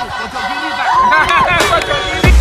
pojok kiri tak. Pojok kiri.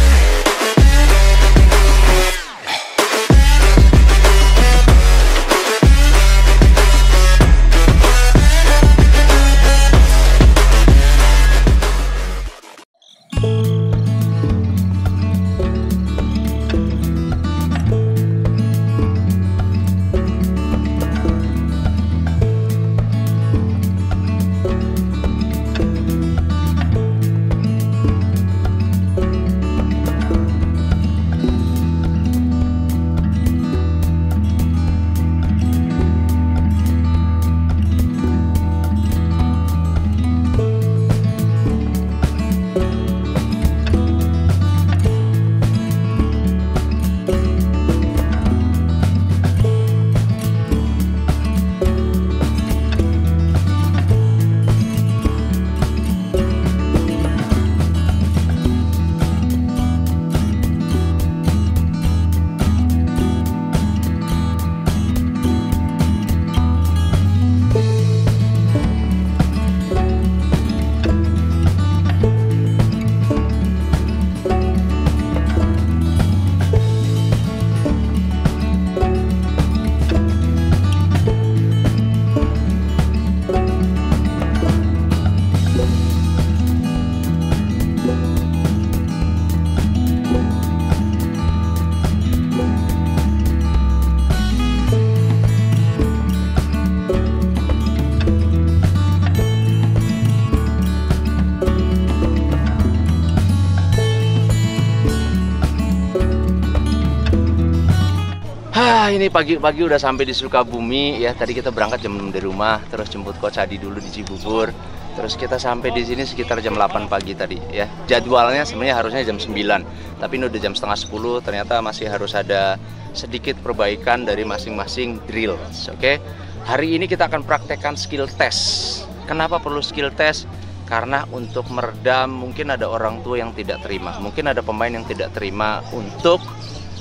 Ini pagi-pagi udah sampai di Sukabumi ya. Tadi kita berangkat jam 6 dari rumah, terus jemput Coach Adi dulu di Cibubur. Terus kita sampai di sini sekitar jam 8 pagi tadi ya. Jadwalnya sebenarnya harusnya jam 9, tapi ini udah jam setengah 10. Ternyata masih harus ada sedikit perbaikan dari masing-masing drills. Oke. Hari ini kita akan praktekkan skill test. Kenapa perlu skill test? Karena untuk meredam mungkin ada orang tua yang tidak terima, mungkin ada pemain yang tidak terima untuk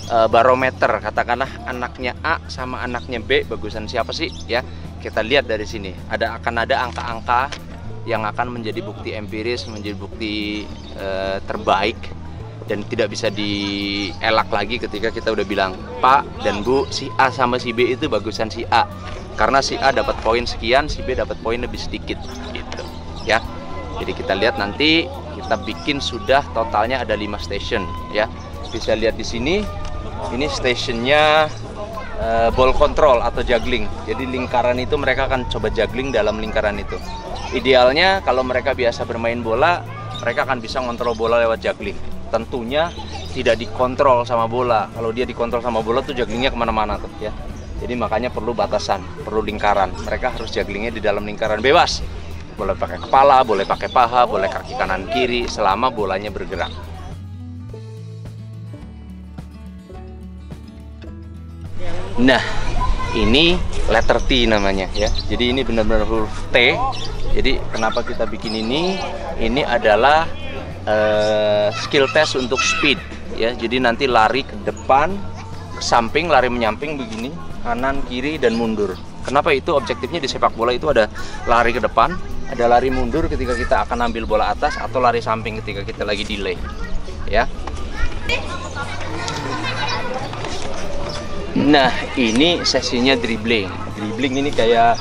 barometer, katakanlah anaknya A sama anaknya B bagusan siapa sih ya. Kita lihat dari sini akan ada angka-angka yang akan menjadi bukti empiris, menjadi bukti terbaik, dan tidak bisa dielak lagi ketika kita udah bilang Pak dan Bu, si A sama si B itu bagusan si A karena si A dapat poin sekian, si B dapat poin lebih sedikit gitu ya. Jadi kita lihat nanti, kita bikin sudah totalnya ada 5 station ya. Bisa lihat di sini. Ini stationnya ball control atau juggling. Jadi lingkaran itu mereka akan coba juggling dalam lingkaran itu. Idealnya kalau mereka biasa bermain bola, mereka akan bisa ngontrol bola lewat juggling. Tentunya tidak dikontrol sama bola. Kalau dia dikontrol sama bola tuh jugglingnya kemana-mana tuh ya. Jadi makanya perlu batasan, perlu lingkaran. Mereka harus jugglingnya di dalam lingkaran bebas. Boleh pakai kepala, boleh pakai paha, boleh kaki kanan kiri selama bolanya bergerak. Nah, ini letter T namanya ya. Jadi ini benar-benar huruf T. Jadi kenapa kita bikin ini? Ini adalah skill test untuk speed ya. Jadi nanti lari ke depan, ke samping, lari menyamping begini, kanan, kiri, dan mundur. Kenapa itu? Objektifnya di sepak bola itu ada lari ke depan, ada lari mundur ketika kita akan ambil bola atas, atau lari samping ketika kita lagi delay ya. Nah, ini sesinya dribbling. Dribbling ini kayak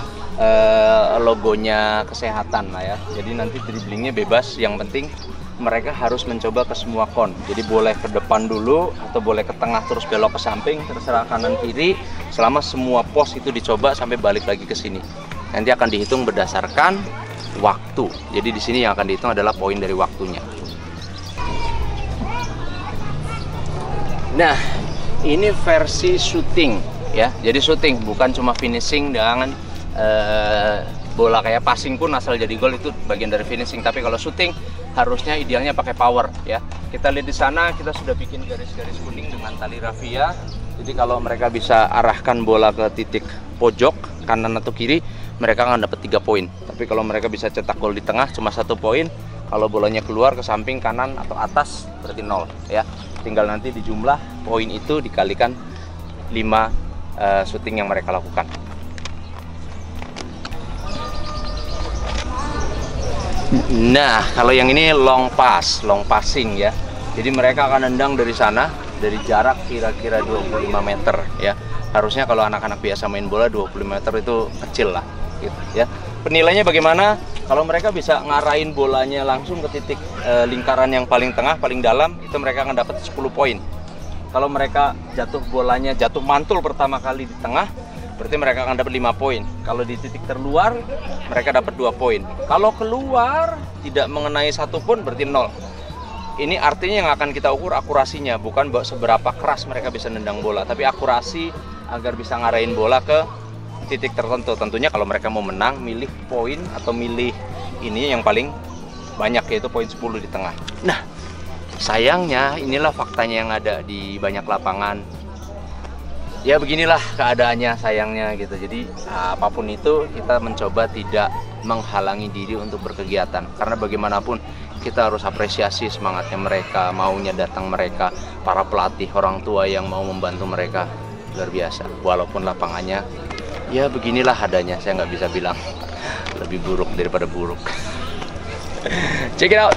logonya kesehatan lah ya. Jadi nanti dribblingnya bebas, yang penting mereka harus mencoba ke semua kon. Jadi boleh ke depan dulu, atau boleh ke tengah terus belok ke samping, terserah kanan kiri, selama semua pos itu dicoba sampai balik lagi ke sini. Nanti akan dihitung berdasarkan waktu. Jadi di sini yang akan dihitung adalah poin dari waktunya. Nah, ini versi shooting ya. Jadi shooting bukan cuma finishing dengan bola kayak passing pun asal jadi gol itu bagian dari finishing. Tapi kalau shooting harusnya idealnya pakai power ya. Kita lihat di sana kita sudah bikin garis-garis kuning dengan tali rafia. Jadi kalau mereka bisa arahkan bola ke titik pojok kanan atau kiri, mereka akan dapat 3 poin. Tapi kalau mereka bisa cetak gol di tengah cuma 1 poin. Kalau bolanya keluar ke samping kanan atau atas berarti 0 ya. Tinggal nanti dijumlah poin itu dikalikan 5 shooting yang mereka lakukan. Nah, kalau yang ini long pass, long passing ya. Jadi mereka akan nendang dari sana, dari jarak kira-kira 25 meter ya. Harusnya kalau anak-anak biasa main bola 25 meter itu kecil lah gitu ya. Penilainya bagaimana? Kalau mereka bisa ngarahin bolanya langsung ke titik lingkaran yang paling tengah, paling dalam, itu mereka akan dapat 10 poin. Kalau mereka jatuh bolanya, jatuh mantul pertama kali di tengah, berarti mereka akan dapat 5 poin. Kalau di titik terluar, mereka dapat 2 poin. Kalau keluar, tidak mengenai 1 pun, berarti 0. Ini artinya yang akan kita ukur akurasinya, bukan seberapa keras mereka bisa nendang bola, tapi akurasi agar bisa ngarahin bola ke titik tertentu. Tentunya kalau mereka mau menang, milih poin atau milih ini yang paling banyak, yaitu poin 10 di tengah. Nah, sayangnya inilah faktanya yang ada di banyak lapangan. Ya beginilah keadaannya sayangnya gitu. Jadi apapun itu kita mencoba tidak menghalangi diri untuk berkegiatan. Karena bagaimanapun kita harus apresiasi semangatnya mereka, maunya datang mereka, para pelatih, orang tua yang mau membantu mereka, luar biasa. Walaupun lapangannya ya beginilah adanya, saya nggak bisa bilang lebih buruk daripada buruk. Check it out.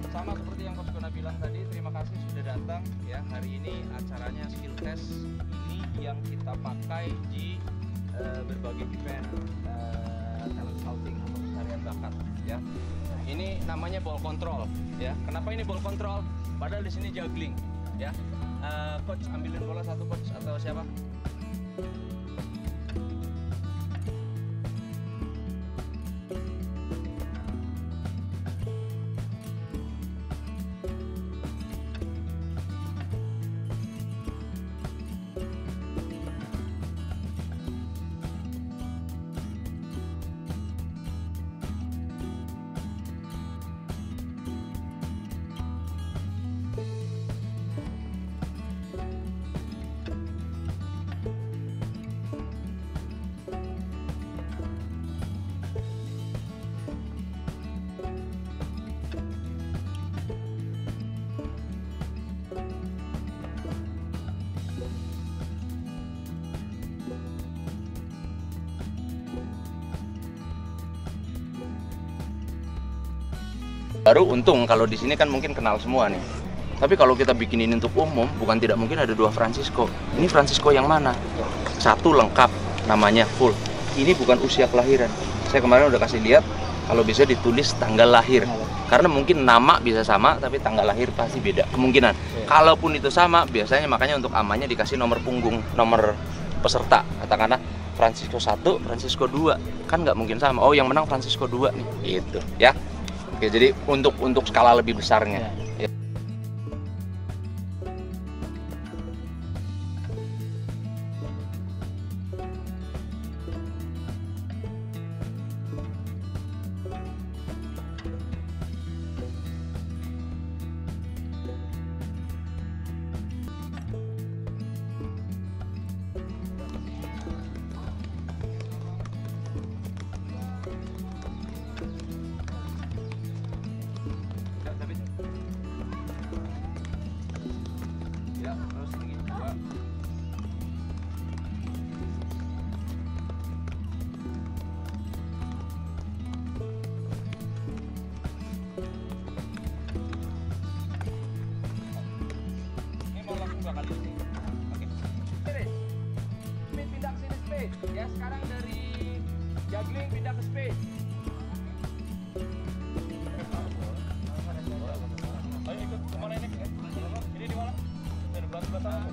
Sama seperti yang Coach Gona bilang tadi, terima kasih sudah datang ya. Hari ini acaranya skill test ini yang kita pakai di berbagai event talent scouting atau pencarian bakat ya. Ini namanya ball control ya. Kenapa ini ball control? Padahal di sini juggling ya. Coach ambilin bola satu, coach, atau siapa? Baru untung kalau di sini kan mungkin kenal semua nih. Tapi kalau kita bikin ini untuk umum, bukan tidak mungkin ada 2 Francisco. Ini Francisco yang mana? Satu lengkap, namanya full. Ini bukan usia kelahiran. Saya kemarin udah kasih lihat, kalau bisa ditulis tanggal lahir. Karena mungkin nama bisa sama, tapi tanggal lahir pasti beda. Kemungkinan. Kalaupun itu sama, biasanya makanya untuk amannya dikasih nomor punggung, nomor peserta. Katakanlah Francisco 1, Francisco 2. Kan nggak mungkin sama. Oh, yang menang Francisco 2 nih. Gitu, ya. Oke, jadi untuk skala lebih besarnya. Ya. Ya, terus tinggi 2. Ini mau langsung bakal di sini. Oke. Speed pindah ke sini, speed. Ya, sekarang dari juggling pindah ke speed. Ayo ikut kemana ini? Ini di mana? Dari belakang.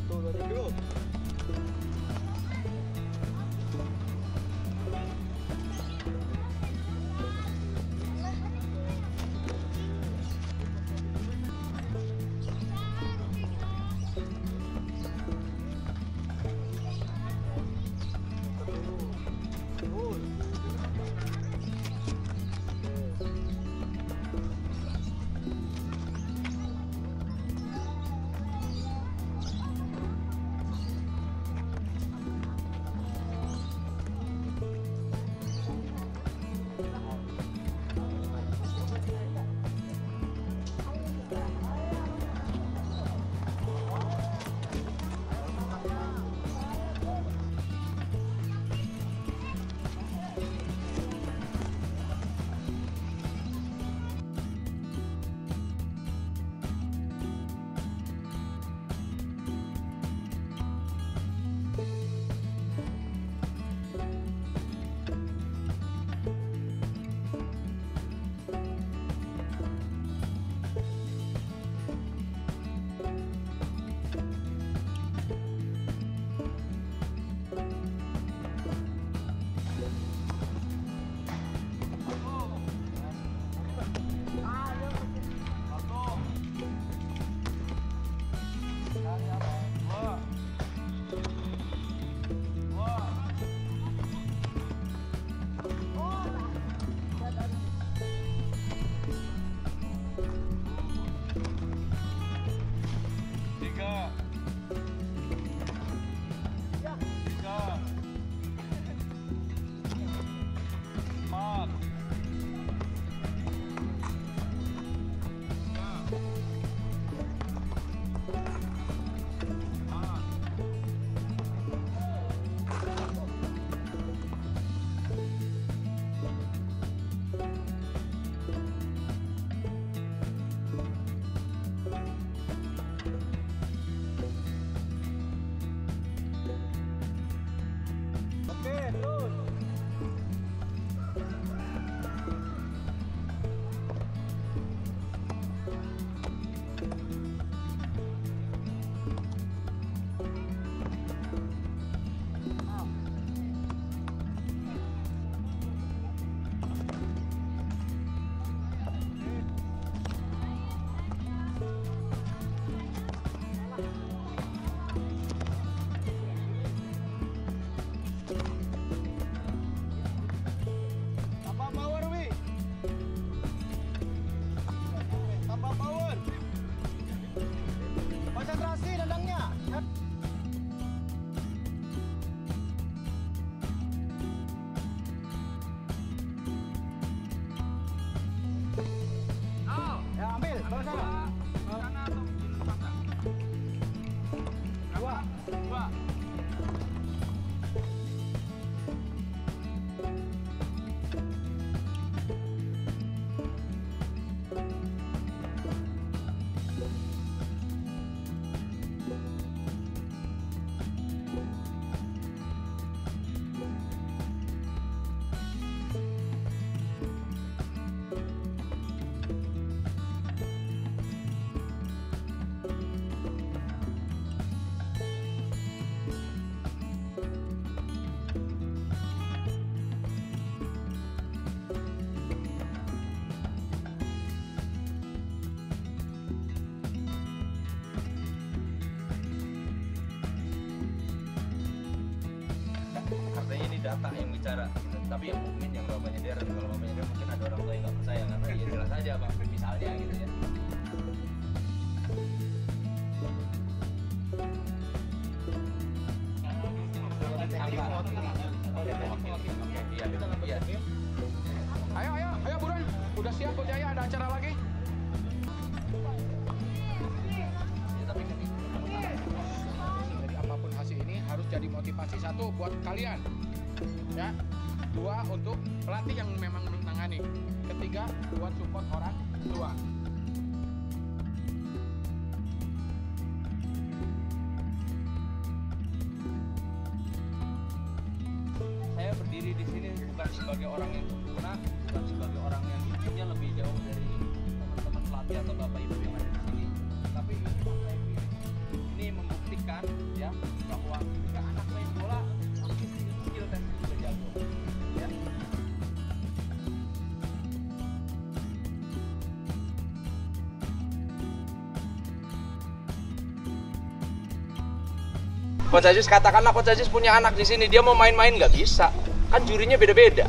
1, 2, 3, go. data yang bicara gitu. Tapi yang mukmin yang bapaknya dia, kalau bapaknya dia mungkin ada orang tua yang nggak percaya karena ya jelas aja bang, misalnya gitu ya. Ayo buruan, udah siap Coach Jaya, ada acara lagi. Jadi apapun hasil ini harus jadi motivasi satu buat kalian, ya. Dua untuk pelatih yang memang menangani. Ketiga buat support orang tua. Saya berdiri di sini bukan sebagai orang yang sempurna, bukan sebagai orang yang ilmunya lebih jauh dari teman-teman pelatih atau bapak ibu yang ada di sini. Tapi ini membuktikan Coach Aziz, katakanlah Coach Aziz punya anak di sini, dia mau main-main nggak bisa, kan jurinya beda-beda.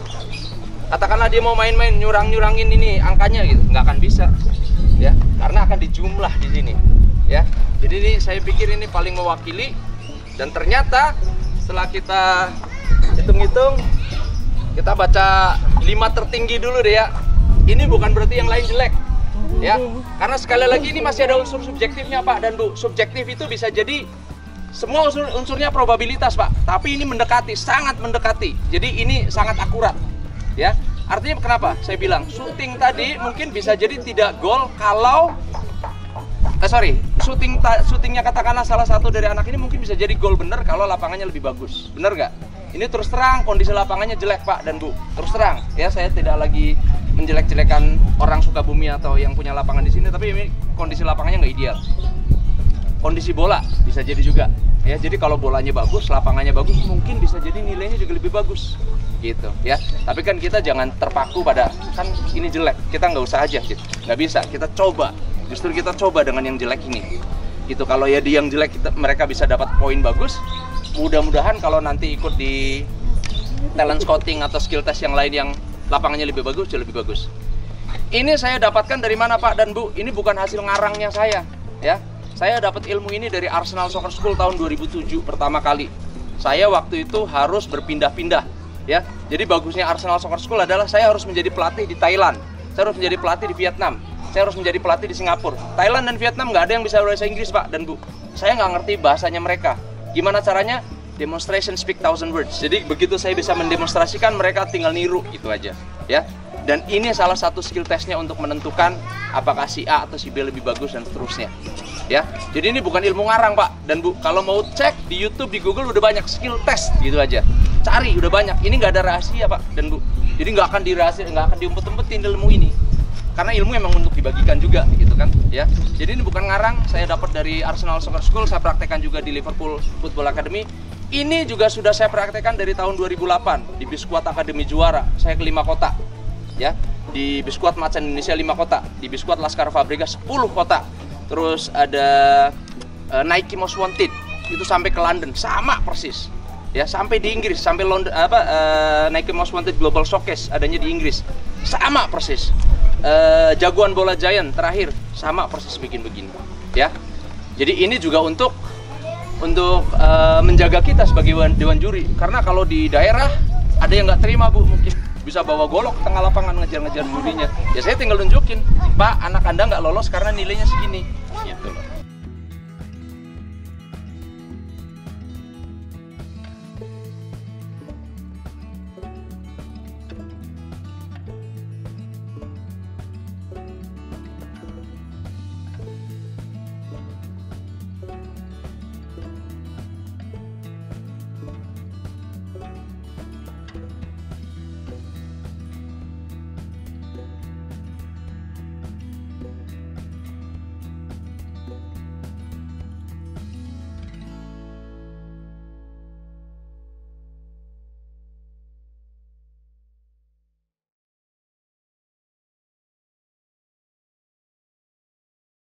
Katakanlah dia mau main-main nyurangin ini angkanya gitu, nggak akan bisa, ya, karena akan dijumlah di sini, ya. Jadi ini saya pikir ini paling mewakili, dan ternyata setelah kita hitung-hitung, kita baca 5 tertinggi dulu deh ya. Ini bukan berarti yang lain jelek, ya. Karena sekali lagi ini masih ada unsur subjektifnya Pak dan Bu. Subjektif itu bisa jadi semua unsurnya probabilitas Pak. Tapi ini mendekati, sangat mendekati. Jadi ini sangat akurat, ya. Artinya kenapa? Saya bilang syuting tadi mungkin bisa jadi tidak gol kalau syutingnya katakanlah salah satu dari anak ini mungkin bisa jadi gol bener kalau lapangannya lebih bagus. Bener nggak? Ini terus terang kondisi lapangannya jelek Pak dan Bu. Terus terang, ya, saya tidak lagi menjelek-jelekan orang Sukabumi atau yang punya lapangan di sini, tapi ini kondisi lapangannya nggak ideal. Kondisi bola bisa jadi juga, ya. Jadi kalau bolanya bagus, lapangannya bagus, mungkin bisa jadi nilainya juga lebih bagus, gitu, ya. Tapi kan kita jangan terpaku pada kan ini jelek, kita nggak usah aja, gitu. Nggak bisa. Kita coba, justru kita coba dengan yang jelek ini, gitu. Kalau ya di yang jelek mereka bisa dapat poin bagus. Mudah-mudahan kalau nanti ikut di talent scouting atau skill test yang lain yang lapangannya lebih bagus, jauh lebih bagus. Ini saya dapatkan dari mana Pak dan Bu? Ini bukan hasil ngarangnya saya, ya. Saya dapat ilmu ini dari Arsenal Soccer School tahun 2007 pertama kali. Saya waktu itu harus berpindah-pindah, ya. Jadi bagusnya Arsenal Soccer School adalah saya harus menjadi pelatih di Thailand, saya harus menjadi pelatih di Vietnam, saya harus menjadi pelatih di Singapura. Thailand dan Vietnam nggak ada yang bisa bahasa Inggris Pak dan Bu. Saya nggak ngerti bahasanya mereka. Gimana caranya? Demonstration speak 1000 words. Jadi begitu saya bisa mendemonstrasikan, mereka tinggal niru, itu aja, ya. Dan ini salah satu skill testnya untuk menentukan apakah si A atau si B lebih bagus dan seterusnya, ya. Jadi ini bukan ilmu ngarang Pak dan Bu. Kalau mau cek di YouTube, di Google udah banyak skill test, gitu aja. Cari, udah banyak. Ini nggak ada rahasia Pak dan Bu. Jadi nggak akan diumpet-umpetin ilmu ini. Karena ilmu emang untuk dibagikan juga, gitu kan, ya. Jadi ini bukan ngarang, saya dapat dari Arsenal Soccer School, saya praktekkan juga di Liverpool Football Academy. Ini juga sudah saya praktekkan dari tahun 2008 di Biskuat Akademi Juara. Saya ke 5 kota, ya. Di Biskuat Macan Indonesia 5 kota, di Biskuat Laskar Fabregas 10 kota. Terus ada Nike Most Wanted, itu sampai ke London, sama persis. Ya, sampai di Inggris, sampai London Nike Most Wanted Global Showcase adanya di Inggris. Sama persis. Jagoan Bola Giant terakhir sama persis bikin begini, ya. Jadi ini juga untuk menjaga kita sebagai dewan juri, karena kalau di daerah ada yang nggak terima Bu, mungkin bisa bawa golok ke tengah lapangan ngejar-ngejar jurinya. Ya saya tinggal nunjukin, Pak, anak Anda nggak lolos karena nilainya segini, gitu loh.